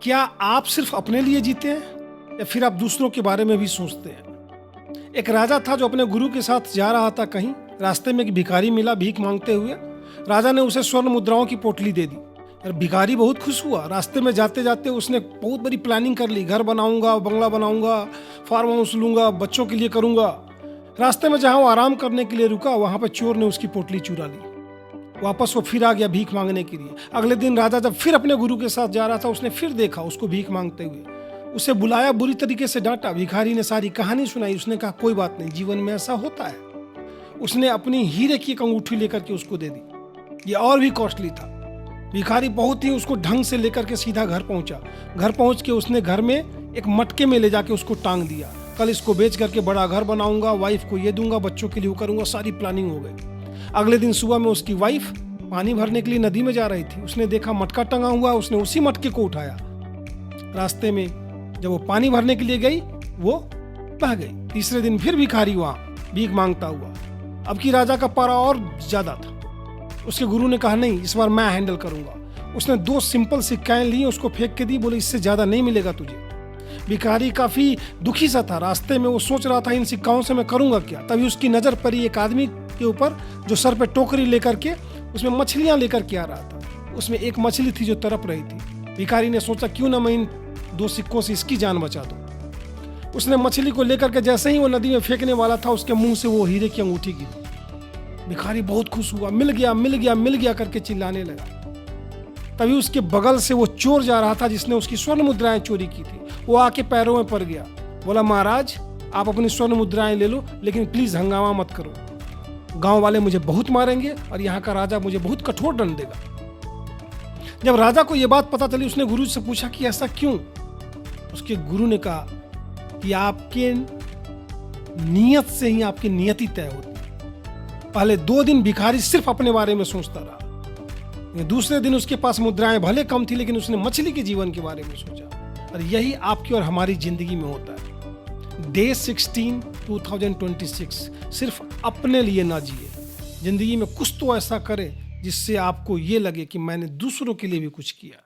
क्या आप सिर्फ अपने लिए जीते हैं या फिर आप दूसरों के बारे में भी सोचते हैं? एक राजा था जो अपने गुरु के साथ जा रहा था कहीं। रास्ते में एक भिखारी मिला भीख मांगते हुए। राजा ने उसे स्वर्ण मुद्राओं की पोटली दे दी और भिखारी बहुत खुश हुआ। रास्ते में जाते जाते उसने बहुत बड़ी प्लानिंग कर ली, घर बनाऊंगा, बंगला बनाऊंगा, फार्म हाउस लूंगा, बच्चों के लिए करूंगा। रास्ते में जहां वो आराम करने के लिए रुका वहां पर चोर ने उसकी पोटली चुरा ली। वापस वो फिर आ गया भीख मांगने के लिए। अगले दिन राजा जब फिर अपने गुरु के साथ जा रहा था उसने फिर देखा उसको भीख मांगते हुए। उसे बुलाया, बुरी तरीके से डांटा। भिखारी ने सारी कहानी सुनाई। उसने कहा कोई बात नहीं, जीवन में ऐसा होता है। उसने अपनी हीरे की एक अंगूठी लेकर के उसको दे दी। ये और भी कॉस्टली था। भिखारी बहुत ही उसको ढंग से लेकर के सीधा घर पहुंचा। घर पहुंच के उसने घर में एक मटके में ले जाके उसको टांग दिया। कल इसको बेच करके बड़ा घर बनाऊंगा, वाइफ को ये दूंगा, बच्चों के लिए वो करूंगा। सारी प्लानिंग हो गई। अगले दिन सुबह में उसकी वाइफ पानी भरने के लिए नदी में जा रही थी। उसने देखा मटका टंगा हुआ, उसने उसी मटके को उठाया। रास्ते में जब वो पानी भरने के लिए गई वो बह गई। तीसरे दिन फिर भिखारी वहां भीख मांगता हुआ। अब की राजा का पारा और ज्यादा था। उसके गुरु ने कहा नहीं, इस बार मैं हैंडल करूंगा। उसने 2 सिंपल सिक्काएं ली, उसको फेंक के दी, बोले इससे ज्यादा नहीं मिलेगा तुझे। भिखारी काफी दुखी सा था। रास्ते में वो सोच रहा था इन सिक्काओं से मैं करूंगा क्या। तभी उसकी नजर पड़ी एक आदमी के ऊपर जो सर पे टोकरी लेकर के उसमें मछलियां लेकर के आ रहा था। उसमें एक मछली थी जो तड़प रही थी। भिखारी ने सोचा क्यों ना मैं इन 2 सिक्कों से इसकी जान बचा दूं। उसने मछली को लेकर के जैसे ही वो नदी में फेंकने वाला था उसके मुंह से वो हीरे की अंगूठी गिरी। भिखारी बहुत खुश हुआ, मिल गया मिल गया मिल गया करके चिल्लाने लगा। तभी उसके बगल से वो चोर जा रहा था जिसने उसकी स्वर्ण मुद्राएं चोरी की थी। वो आके पैरों में पड़ गया, बोला महाराज आप अपनी स्वर्ण मुद्राएं ले लो, लेकिन प्लीज हंगामा मत करो। गांव वाले मुझे बहुत मारेंगे और यहाँ का राजा मुझे बहुत कठोर दंड देगा। जब राजा को यह बात पता चली उसने गुरु से पूछा कि ऐसा क्यों। उसके गुरु ने कहा कि आपके नियत से ही आपकी नियति तय होती है। पहले 2 दिन भिखारी सिर्फ अपने बारे में सोचता रहा। दूसरे दिन उसके पास मुद्राएं भले कम थी लेकिन उसने मछली के जीवन के बारे में सोचा। और यही आपकी और हमारी जिंदगी में होता है। Day 16 2026 सिर्फ अपने लिए ना जिए। जिंदगी में कुछ तो ऐसा करें जिससे आपको ये लगे कि मैंने दूसरों के लिए भी कुछ किया।